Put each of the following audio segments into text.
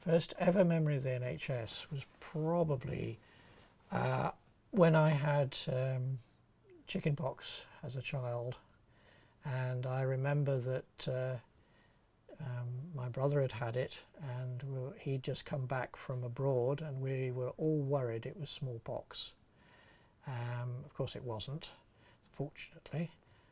First ever memory of the NHS was probably when I had chickenpox as a child, and I remember that my brother had had it, and he'd just come back from abroad, and we were all worried it was smallpox. Of course it wasn't, fortunately,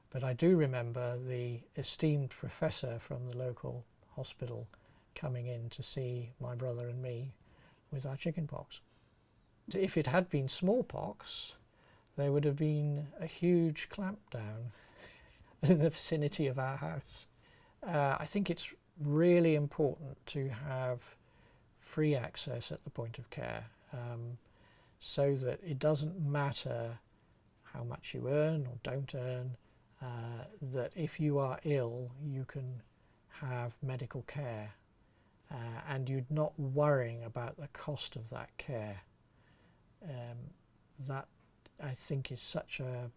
but I do remember the esteemed professor from the local hospital coming in to see my brother and me with our chickenpox. If it had been smallpox, there would have been a huge clampdown in the vicinity of our house. I think it's really important to have free access at the point of care, so that it doesn't matter how much you earn or don't earn, that if you are ill you can have medical care, and you're not worrying about the cost of that care. That, I think, is such a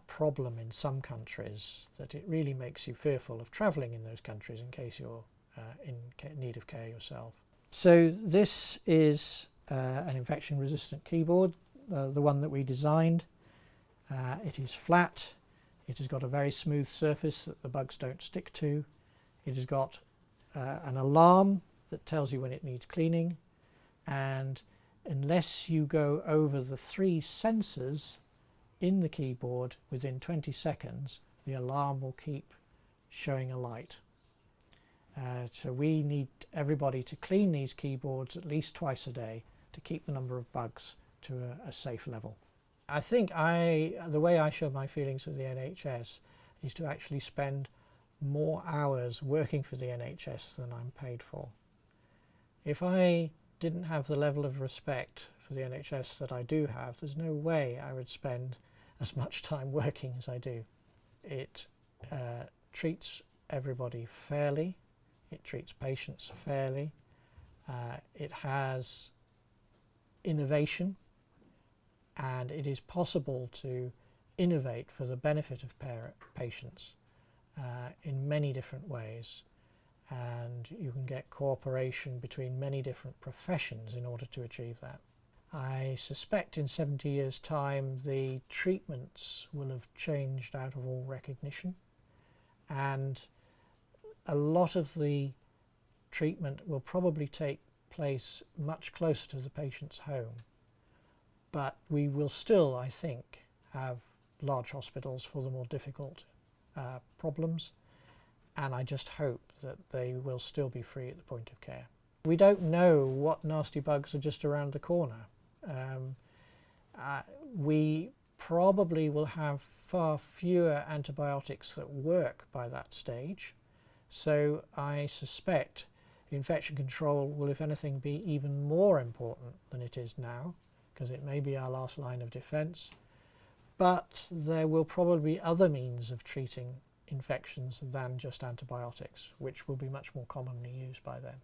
problem in some countries that it really makes you fearful of travelling in those countries in case you're in need of care yourself. So this is an infection resistant keyboard, the one that we designed. It is flat, it has got a very smooth surface that the bugs don't stick to, it has got an alarm that tells you when it needs cleaning, and unless you go over the 3 sensors in the keyboard within 20 seconds, the alarm will keep showing a light. So we need everybody to clean these keyboards at least twice a day to keep the number of bugs to a safe level. I think the way I show my feelings of the NHS is to actually spend more hours working for the NHS than I'm paid for. If I didn't have the level of respect for the NHS that I do have, there's no way I would spend as much time working as I do. It treats everybody fairly, it treats patients fairly, it has innovation, and it is possible to innovate for the benefit of patients in many different ways, and you can get cooperation between many different professions in order to achieve that. I suspect in 70 years' time the treatments will have changed out of all recognition, and a lot of the treatment will probably take place much closer to the patient's home. But we will still, I think, have large hospitals for the more difficult problems, and I just hope that they will still be free at the point of care. We don't know what nasty bugs are just around the corner. We probably will have far fewer antibiotics that work by that stage, so I suspect infection control will, if anything, be even more important than it is now, because it may be our last line of defence. But there will probably be other means of treating infections than just antibiotics, which will be much more commonly used by then.